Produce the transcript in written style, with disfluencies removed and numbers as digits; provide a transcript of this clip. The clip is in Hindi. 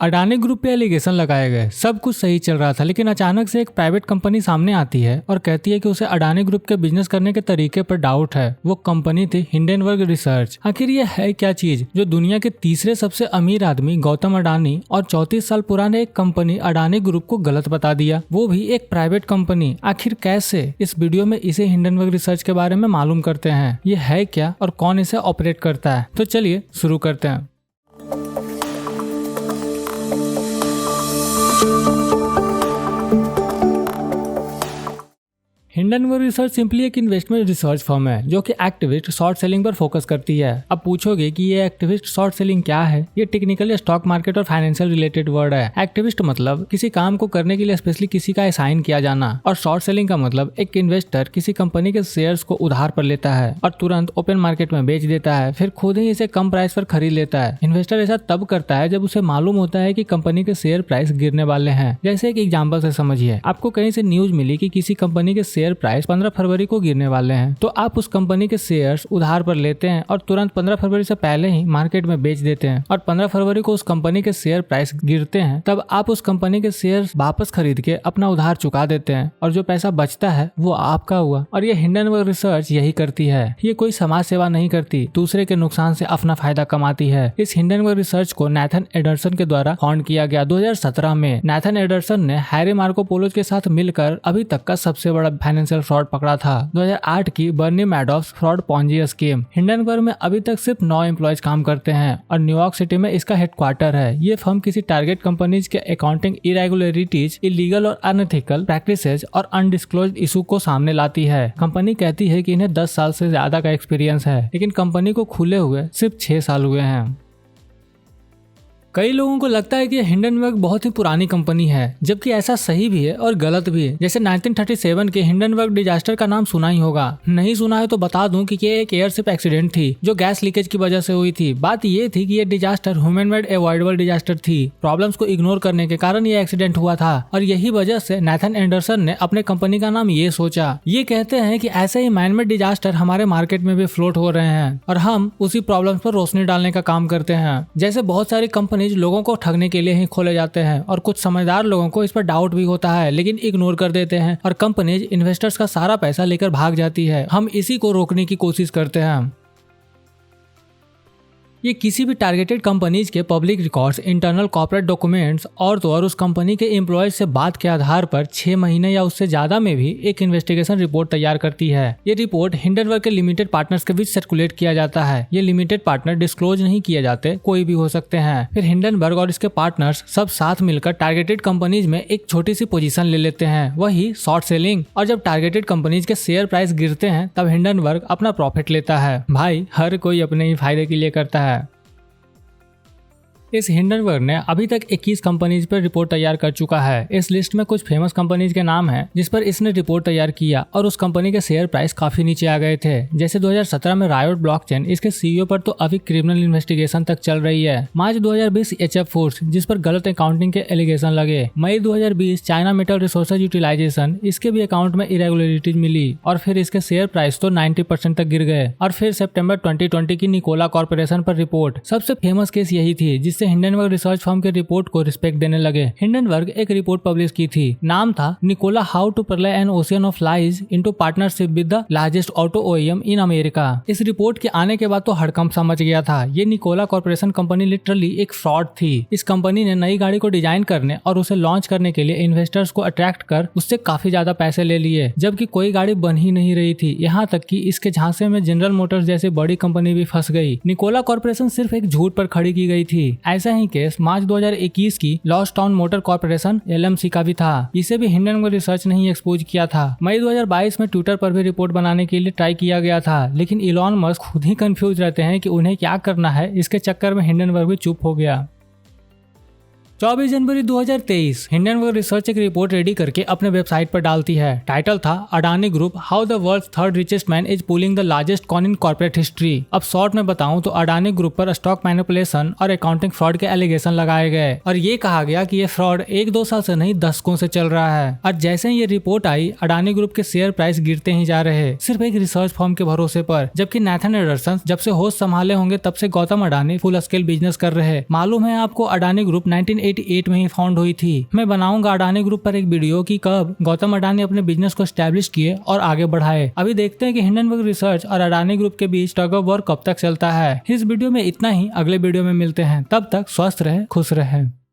अडानी ग्रुप पे एलिगेशन लगाए गए, सब कुछ सही चल रहा था, लेकिन अचानक से एक प्राइवेट कंपनी सामने आती है और कहती है कि उसे अडानी ग्रुप के बिजनेस करने के तरीके पर डाउट है। वो कंपनी थी हिंडनबर्ग रिसर्च। आखिर ये है क्या चीज जो दुनिया के तीसरे सबसे अमीर आदमी गौतम अडानी और 34 साल पुराने एक कंपनी अडानी ग्रुप को गलत बता दिया, वो भी एक प्राइवेट कंपनी। आखिर कैसे? इस वीडियो में इसे हिंडनबर्ग रिसर्च के बारे में मालूम करते हैं। ये है क्या और कौन इसे ऑपरेट करता है? तो चलिए शुरू करते हैं। हिंडनबर्ग रिसर्च सिंपली एक इन्वेस्टमेंट रिसर्च फर्म है जो कि एक्टिविस्ट शॉर्ट सेलिंग पर फोकस करती है। अब पूछोगे कि ये एक्टिविस्ट शॉर्ट सेलिंग क्या है? ये टेक्निकली स्टॉक मार्केट और फाइनेंशियल रिलेटेड वर्ड है। एक्टिविस्ट मतलब किसी काम को करने के लिए स्पेशली किसी का असाइन किया जाना, और शॉर्ट सेलिंग का मतलब एक इन्वेस्टर किसी कंपनी के शेयर्स को उधार पर लेता है और तुरंत ओपन मार्केट में बेच देता है, फिर खुद ही इसे कम प्राइस पर खरीद लेता है। इन्वेस्टर ऐसा तब करता है जब उसे मालूम होता है कि कंपनी के शेयर प्राइस गिरने वाले हैं। जैसे एक एग्जाम्पल से समझिए, आपको कहीं से न्यूज मिली कि किसी कंपनी के शेयर प्राइस 15 फरवरी को गिरने वाले हैं, तो आप उस कंपनी के शेयर्स उधार पर लेते हैं और तुरंत 15 फरवरी से पहले ही मार्केट में बेच देते हैं। और 15 फरवरी को उस कंपनी के शेयर प्राइस गिरते हैं, तब आप उस कंपनी के शेयर्स वापस खरीद के अपना उधार चुका देते हैं और जो पैसा बचता है वो आपका हुआ। और ये हिंडनबर्ग रिसर्च यही करती है। ये कोई समाज सेवा नहीं करती, दूसरे के नुकसान से अपना फायदा कमाती है। इस हिंडनबर्ग रिसर्च को नैथन एडरसन के द्वारा फाउंड किया गया 2017 में। नैथन एडरसन ने हैरी मार्कोपोलो के साथ मिलकर अभी तक का सबसे बड़ा फाइनेंशियल फ्रॉड पकड़ा था, 2008 की बर्नी मैडॉफ्स फ्रॉड पॉन्जी स्कीम। हिंडनबर्ग में अभी तक सिर्फ 9 एम्प्लॉयज काम करते हैं और न्यूयॉर्क सिटी में इसका हेडक्वार्टर है। ये फर्म किसी टारगेट कंपनीज के अकाउंटिंग इरेगुलरिटीज, इलीगल और अनएथिकल प्रैक्टिसेस और अनडिस्क्लोज्ड इशू को सामने लाती है। कंपनी कहती है कि इन्हें 10 साल से ज्यादा का एक्सपीरियंस है, लेकिन कंपनी को खुले हुए सिर्फ 6 साल हुए हैं। कई लोगों को लगता है कि हिंडनबर्ग बहुत ही पुरानी कंपनी है, जबकि ऐसा सही भी है और गलत भी है। जैसे 1937 के हिंडनबर्ग डिजास्टर का नाम सुना ही होगा। नहीं सुना है तो बता दूं कि ये एक एयरशिप एक्सीडेंट थी जो गैस लीकेज की वजह से हुई थी। बात ये थी कि ये disaster human made avoidable disaster थी। प्रॉब्लम्स को इग्नोर करने के कारण ये एक्सीडेंट हुआ था और यही वजह से नैथन एंडरसन ने अपने कंपनी का नाम ये सोचा। ये कहते हैं कि ऐसे ही मैन मेड डिजास्टर हमारे मार्केट में भी फ्लोट हो रहे हैं और हम उसी प्रॉब्लम्स पर रोशनी डालने का काम करते हैं। जैसे बहुत सारी कंपनी लोगों को ठगने के लिए ही खोले जाते हैं और कुछ समझदार लोगों को इस पर डाउट भी होता है, लेकिन इग्नोर कर देते हैं और कंपनीज इन्वेस्टर्स का सारा पैसा लेकर भाग जाती है। हम इसी को रोकने की कोशिश करते हैं। ये किसी भी टारगेटेड कंपनीज के public records, internal corporate documents और तो और उस कंपनी के एम्प्लॉयज से बात के आधार पर 6 महीने या उससे ज्यादा में भी एक इन्वेस्टिगेशन रिपोर्ट तैयार करती है। ये रिपोर्ट हिंडनबर्ग के लिमिटेड पार्टनर्स के बीच सर्कुलेट किया जाता है। ये लिमिटेड पार्टनर डिस्क्लोज नहीं किए जाते, कोई भी हो सकते हैं। फिर हिंडनबर्ग और इसके पार्टनर्स सब साथ मिलकर टारगेटेड कंपनीज में एक छोटी सी पोजीशन ले लेते हैं, वही शॉर्ट सेलिंग। और जब टारगेटेड कंपनीज के शेयर प्राइस गिरते हैं तब हिंडनबर्ग अपना प्रॉफिट लेता है। भाई हर कोई अपने ही फायदे के लिए करता है। इस हिंडनबर्ग ने अभी तक 21 कंपनीज पर रिपोर्ट तैयार कर चुका है। इस लिस्ट में कुछ फेमस कंपनीज के नाम हैं जिस पर इसने रिपोर्ट तैयार किया और उस कंपनी के शेयर प्राइस काफी नीचे आ गए थे। जैसे 2017 में रायोट ब्लॉकचेन, इसके सीईओ पर तो अभी क्रिमिनल इन्वेस्टिगेशन तक चल रही है। मार्च 2020 HF फूड्स, जिस पर गलत अकाउंटिंग के एलिगेशन लगे। मई 2020 चाइना मेटल रिसोर्सेज यूटिलाइजेशन, इसके भी अकाउंट में इरेगुलरिटीज मिली और फिर इसके शेयर प्राइस तो 90% तक गिर गए। और फिर सितंबर 2020 की निकोला कॉर्पोरेशन पर रिपोर्ट। सबसे फेमस केस यही थी जिससे हिंडनबर्ग रिसर्च फर्म के रिपोर्ट को रिस्पेक्ट देने लगे। हिंडनबर्ग एक रिपोर्ट पब्लिश की थी, नाम था Nikola how to parlay an ocean of lies into partnership with the largest auto OEM in America. इस रिपोर्ट के आने के बाद तो हड़कंप सा मच गया था। ये निकोला कॉर्पोरेशन कंपनी लिटरली एक फ्रॉड थी। इस कंपनी ने नई गाड़ी को डिजाइन करने और उसे लॉन्च करने के लिए इन्वेस्टर्स को अट्रैक्ट कर उससे काफी ज्यादा पैसे ले लिए, जबकि कोई गाड़ी बन ही नहीं रही थी। यहाँ तक कि इसके झांसे में जनरल मोटर्स जैसी बड़ी कंपनी भी फंस गई। निकोला कॉर्पोरेशन सिर्फ एक झूठ पर खड़ी की गई थी। ऐसा ही केस मार्च 2021 की lost town motor corporation LMC का भी था। इसे भी हिंडनबर्ग रिसर्च ने ही एक्सपोज किया था। मई 2022 में ट्विटर पर भी रिपोर्ट बनाने के लिए ट्राई किया गया था, लेकिन इलॉन मस्क खुद ही कंफ्यूज रहते हैं कि उन्हें क्या करना है। इसके चक्कर में हिंडनबर्ग भी चुप हो गया। 24 जनवरी 2023 हिंडनबर्ग रिसर्च एक रिपोर्ट रेडी करके अपने वेबसाइट पर डालती है। टाइटल था Adani group how the world's third richest man is pulling the largest coin in corporate history. अब शॉर्ट में बताऊं तो अडानी ग्रुप पर स्टॉक मैनिपुलेशन और अकाउंटिंग फ्रॉड के एलिगेशन लगाए गए और ये कहा गया कि ये फ्रॉड 1-2 साल से नहीं दशकों से चल रहा है। और जैसे ही ये रिपोर्ट आई अडानी ग्रुप के शेयर प्राइस गिरते ही जा रहे, सिर्फ एक रिसर्च फर्म के भरोसे पर। जबकि नैथन एडरसन जब से होश संभाले होंगे तब से Gautam Adani full scale business कर रहे। मालूम है आपको अडानी ग्रुप 1988 में ही फाउंड हुई थी। मैं बनाऊंगा अडानी ग्रुप पर एक वीडियो की कब गौतम अडानी अपने बिजनेस को स्टैब्लिश किए और आगे बढ़ाए। अभी देखते हैं कि हिंडनबर्ग रिसर्च और अडानी ग्रुप के बीच टग ऑफ वॉर कब तक चलता है। इस वीडियो में इतना ही, अगले वीडियो में मिलते हैं। तब तक स्वस्थ रहे, खुश रहे।